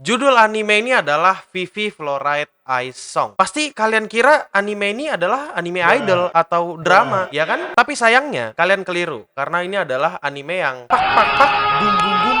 Judul anime ini adalah Vivy Fluoride Ice Song. Pasti kalian kira anime ini adalah anime idol atau drama, ya kan? Tapi sayangnya kalian keliru, karena ini adalah anime yang pak pak pak bum bum bum.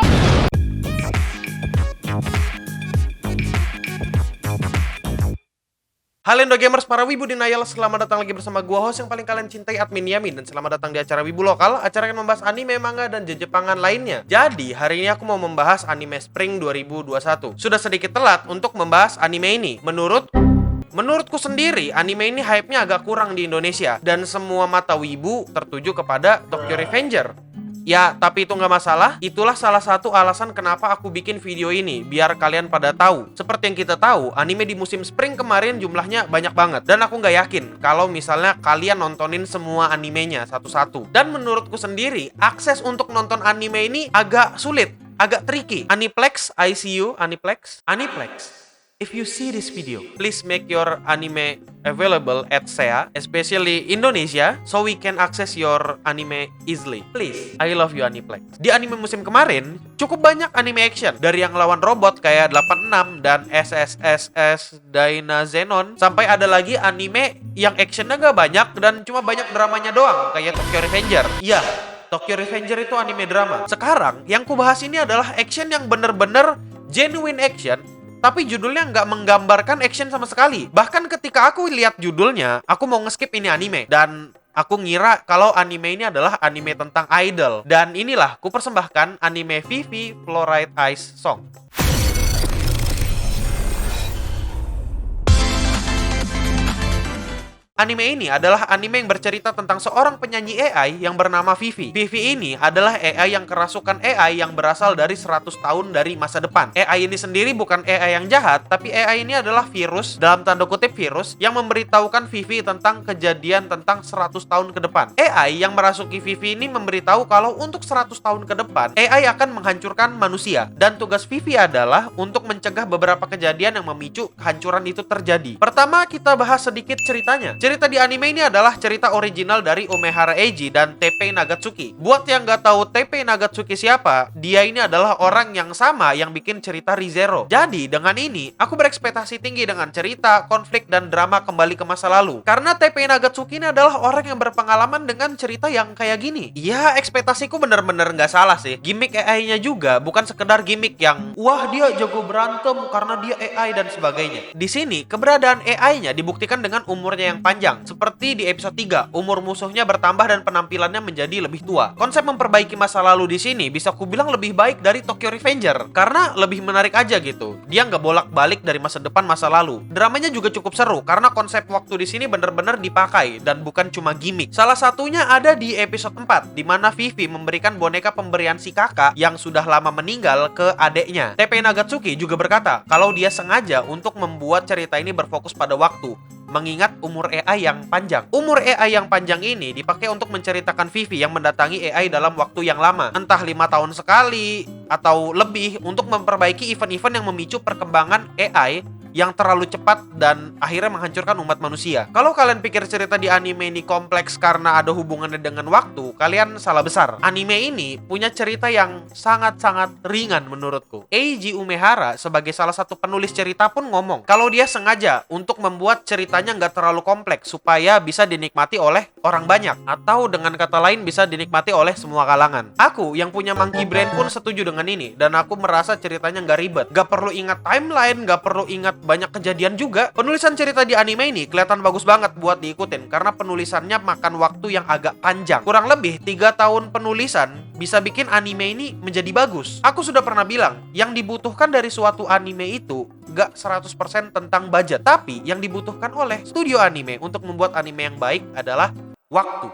Halo Indo Gamers, para wibu denial, selamat datang lagi bersama gua host yang paling kalian cintai, Admin Yamin. Dan selamat datang di acara Wibu Lokal, acara yang membahas anime, manga, dan jepangan lainnya. Jadi, hari ini aku mau membahas anime Spring 2021. Sudah sedikit telat untuk membahas anime ini. Menurutku sendiri, anime ini hype-nya agak kurang di Indonesia. Dan semua mata wibu tertuju kepada Tokyo Revenger. Ya, tapi itu nggak masalah. Itulah salah satu alasan kenapa aku bikin video ini, biar kalian pada tahu. Seperti yang kita tahu, anime di musim spring kemarin jumlahnya banyak banget. Dan aku nggak yakin kalau misalnya kalian nontonin semua animenya satu-satu. Dan menurutku sendiri, akses untuk nonton anime ini agak sulit, agak tricky. Aniplex, ICU, Aniplex. If you see this video, please make your anime available at SEA, especially Indonesia, so we can access your anime easily. Please, I love you Aniplex. Di anime musim kemarin, cukup banyak anime action. Dari yang lawan robot kayak 86 dan SSSS Dynazenon, sampai ada lagi anime yang actionnya gak banyak dan cuma banyak dramanya doang, kayak Tokyo Revenger. Iya, Tokyo Revenger itu anime drama. Sekarang, yang kubahas ini adalah action yang bener-bener genuine action, tapi judulnya nggak menggambarkan action sama sekali. Bahkan ketika aku lihat judulnya, aku mau nge-skip ini anime. Dan aku ngira kalau anime ini adalah anime tentang idol. Dan inilah, ku persembahkan anime Vivy Fluoride Ice Song. Anime ini adalah anime yang bercerita tentang seorang penyanyi AI yang bernama Vivy. Vivy ini adalah AI yang kerasukan AI yang berasal dari 100 tahun dari masa depan. AI ini sendiri bukan AI yang jahat, tapi AI ini adalah virus, dalam tanda kutip virus, yang memberitahukan Vivy tentang kejadian tentang 100 tahun ke depan. AI yang merasuki Vivy ini memberitahu kalau untuk 100 tahun ke depan, AI akan menghancurkan manusia. Dan tugas Vivy adalah untuk mencegah beberapa kejadian yang memicu kehancuran itu terjadi. Pertama, kita bahas sedikit ceritanya. Cerita di anime ini adalah cerita original dari Umehara Eiji dan Teppei Nagatsuki. Buat yang nggak tahu Teppei Nagatsuki siapa, dia ini adalah orang yang sama yang bikin cerita Re:Zero. Jadi, dengan ini, aku berekspektasi tinggi dengan cerita, konflik, dan drama kembali ke masa lalu. Karena Teppei Nagatsuki ini adalah orang yang berpengalaman dengan cerita yang kayak gini. Ya, ekspektasiku bener-bener nggak salah sih. Gimmick AI-nya juga bukan sekedar gimmick yang, wah dia jago berantem karena dia AI dan sebagainya. Di sini, keberadaan AI-nya dibuktikan dengan umurnya yang panjang. Seperti di episode 3, umur musuhnya bertambah dan penampilannya menjadi lebih tua. Konsep memperbaiki masa lalu di sini bisa kubilang lebih baik dari Tokyo Revenger karena lebih menarik aja gitu. Dia nggak bolak-balik dari masa depan masa lalu. Dramanya juga cukup seru karena konsep waktu di sini bener-bener dipakai dan bukan cuma gimmick. Salah satunya ada di episode 4 di mana Vivy memberikan boneka pemberian si kakak yang sudah lama meninggal ke adeknya. Teppei Nagatsuki juga berkata kalau dia sengaja untuk membuat cerita ini berfokus pada waktu, mengingat umur AI yang panjang. Umur AI yang panjang ini dipakai untuk menceritakan Vivy yang mendatangi AI dalam waktu yang lama, entah 5 tahun sekali atau lebih, untuk memperbaiki event-event yang memicu perkembangan AI yang terlalu cepat dan akhirnya menghancurkan umat manusia. Kalau kalian pikir cerita di anime ini kompleks karena ada hubungannya dengan waktu, kalian salah besar. Anime ini punya cerita yang sangat-sangat ringan menurutku. Eiji Umehara sebagai salah satu penulis cerita pun ngomong kalau dia sengaja untuk membuat ceritanya nggak terlalu kompleks supaya bisa dinikmati oleh orang banyak, atau dengan kata lain bisa dinikmati oleh semua kalangan. Aku yang punya monkey brain pun setuju dengan ini, dan aku merasa ceritanya nggak ribet, nggak perlu ingat timeline, nggak perlu ingat banyak kejadian juga. Penulisan cerita di anime ini kelihatan bagus banget buat diikutin karena penulisannya makan waktu yang agak panjang. Kurang lebih 3 tahun penulisan bisa bikin anime ini menjadi bagus. Aku sudah pernah bilang, yang dibutuhkan dari suatu anime itu gak 100% tentang budget, tapi yang dibutuhkan oleh studio anime untuk membuat anime yang baik adalah waktu.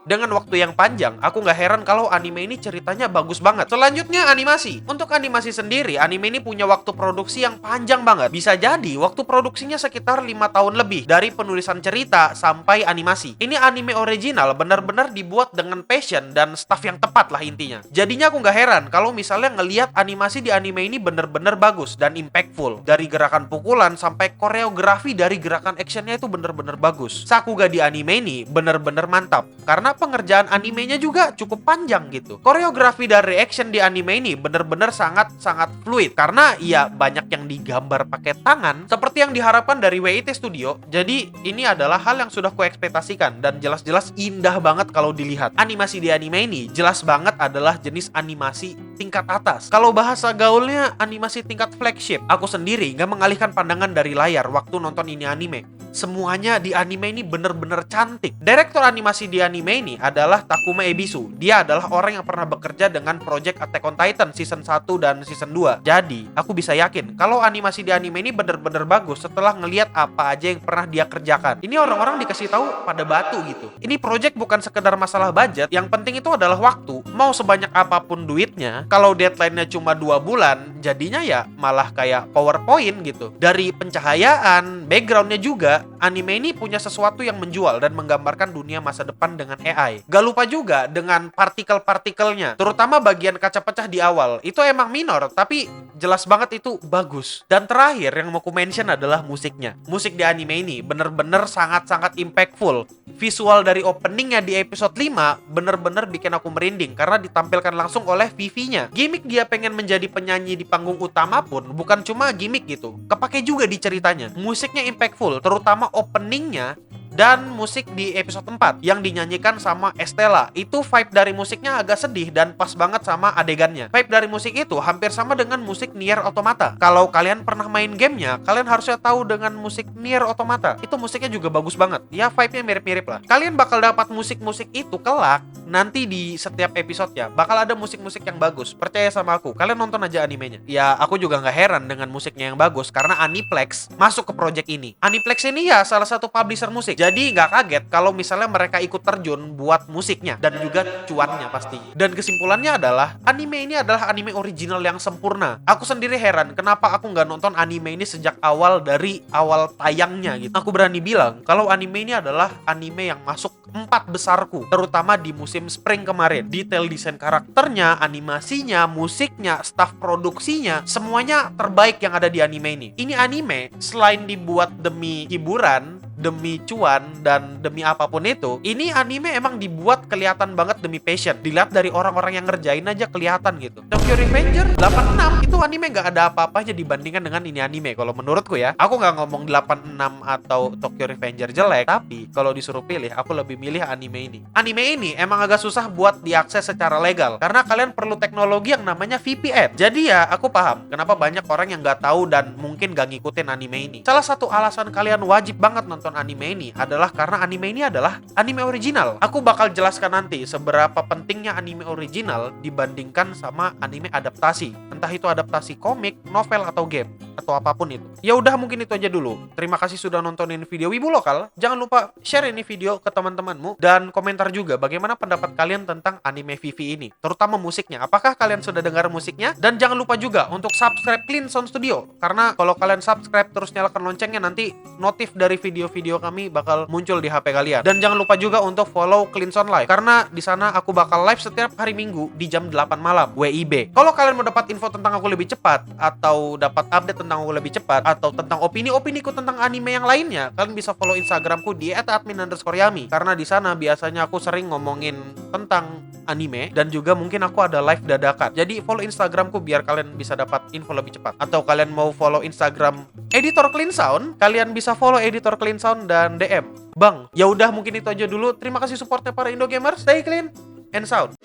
Dengan waktu yang panjang, aku nggak heran kalau anime ini ceritanya bagus banget. Selanjutnya, animasi. Untuk animasi sendiri, anime ini punya waktu produksi yang panjang banget. Bisa jadi waktu produksinya sekitar 5 tahun lebih dari penulisan cerita sampai animasi. Ini anime original benar-benar dibuat dengan passion dan staff yang tepat lah intinya. Jadinya aku nggak heran kalau misalnya ngelihat animasi di anime ini benar-benar bagus dan impactful. Dari gerakan pukulan sampai koreografi dari gerakan actionnya itu benar-benar bagus. Sakuga di anime ini benar-benar bener-bener mantap. Karena pengerjaan animenya juga cukup panjang gitu. Koreografi dan reaction di anime ini bener-bener sangat-sangat fluid. Karena ya banyak yang digambar pakai tangan seperti yang diharapkan dari WIT Studio. Jadi ini adalah hal yang sudah kuekspektasikan dan jelas-jelas indah banget kalau dilihat. Animasi di anime ini jelas banget adalah jenis animasi tingkat atas. Kalau bahasa gaulnya animasi tingkat flagship. Aku sendiri nggak mengalihkan pandangan dari layar waktu nonton ini anime. Semuanya di anime ini bener-bener cantik. Direktur animasi di anime ini adalah Takuma Ebisu. Dia adalah orang yang pernah bekerja dengan Project Attack on Titan Season 1 dan Season 2. Jadi, aku bisa yakin kalau animasi di anime ini bener-bener bagus setelah ngelihat apa aja yang pernah dia kerjakan. Ini orang-orang dikasih tahu pada batu gitu. Ini project bukan sekedar masalah budget, yang penting itu adalah waktu. Mau sebanyak apapun duitnya, kalau deadline-nya cuma 2 bulan, jadinya ya malah kayak PowerPoint gitu. Dari pencahayaan, background-nya juga, anime ini punya sesuatu yang menjual dan menggambarkan dunia masa depan dengan AI. Gak lupa juga dengan partikel-partikelnya, terutama bagian kaca pecah di awal. Itu emang minor, tapi jelas banget itu bagus. Dan terakhir yang mau ku mention adalah musiknya. Musik di anime ini bener-bener sangat-sangat impactful. Visual dari openingnya di episode 5 bener-bener bikin aku merinding karena ditampilkan langsung oleh Vivi-nya. Gimik dia pengen menjadi penyanyi di panggung utama pun bukan cuma gimik gitu, kepake juga di ceritanya. Musiknya impactful, terutama openingnya dan musik di episode 4 yang dinyanyikan sama Estella. Itu vibe dari musiknya agak sedih dan pas banget sama adegannya. Vibe dari musik itu hampir sama dengan musik Nier Automata. Kalau kalian pernah main gamenya, kalian harusnya tahu dengan musik Nier Automata. Itu musiknya juga bagus banget. Ya vibe-nya mirip-mirip lah. Kalian bakal dapat musik-musik itu kelak nanti di setiap episode ya. Bakal ada musik-musik yang bagus. Percaya sama aku. Kalian nonton aja animenya. Ya aku juga nggak heran dengan musiknya yang bagus karena Aniplex masuk ke project ini. Aniplex ini ya salah satu publisher musik. Jadi nggak kaget kalau misalnya mereka ikut terjun buat musiknya dan juga cuannya pasti. Dan kesimpulannya adalah anime ini adalah anime original yang sempurna. Aku sendiri heran kenapa aku nggak nonton anime ini sejak awal dari awal tayangnya gitu. Aku berani bilang kalau anime ini adalah anime yang masuk 4 besarku, terutama di musim spring kemarin. Detail desain karakternya, animasinya, musiknya, staff produksinya, semuanya terbaik yang ada di anime ini. Ini anime selain dibuat demi hiburan, demi cuan, dan demi apapun itu, ini anime emang dibuat kelihatan banget demi passion. Dilihat dari orang-orang yang ngerjain aja kelihatan gitu. Tokyo Revenger 86 itu anime nggak ada apa-apanya dibandingkan dengan ini anime. Kalau menurutku ya, aku nggak ngomong 86 atau Tokyo Revenger jelek, tapi kalau disuruh pilih, aku lebih milih anime ini. Anime ini emang agak susah buat diakses secara legal karena kalian perlu teknologi yang namanya VPN. Jadi ya, aku paham kenapa banyak orang yang nggak tahu dan mungkin nggak ngikutin anime ini. Salah satu alasan kalian wajib banget nonton anime ini adalah karena anime ini adalah anime original. Aku bakal jelaskan nanti seberapa pentingnya anime original dibandingkan sama anime adaptasi. Entah itu adaptasi komik, novel, atau game, atau apapun itu. Ya udah, mungkin itu aja dulu. Terima kasih sudah nontonin video Wibu Lokal. Jangan lupa share ini video ke teman-temanmu dan komentar juga bagaimana pendapat kalian tentang anime Vivi ini, terutama musiknya. Apakah kalian sudah dengar musiknya? Dan jangan lupa juga untuk subscribe Clean Sound Studio, karena kalau kalian subscribe terus nyalakan loncengnya, nanti notif dari video-video kami bakal muncul di HP kalian. Dan jangan lupa juga untuk follow Clean Sound Live, karena di sana aku bakal live setiap hari Minggu di jam 8 malam WIB. Kalau kalian mau dapat info tentang aku lebih cepat, atau dapat update tentang aku lebih cepat, atau tentang opini-opiniku tentang anime yang lainnya, kalian bisa follow Instagramku di @admin_yami, karena di sana biasanya aku sering ngomongin tentang anime dan juga mungkin aku ada live dadakan. Jadi follow Instagramku biar kalian bisa dapat info lebih cepat. Atau kalian mau follow Instagram Editor Clean Sound, kalian bisa follow Editor Clean Sound dan DM. Bang, ya udah mungkin itu aja dulu. Terima kasih supportnya para Indo Gamers. Stay clean and sound.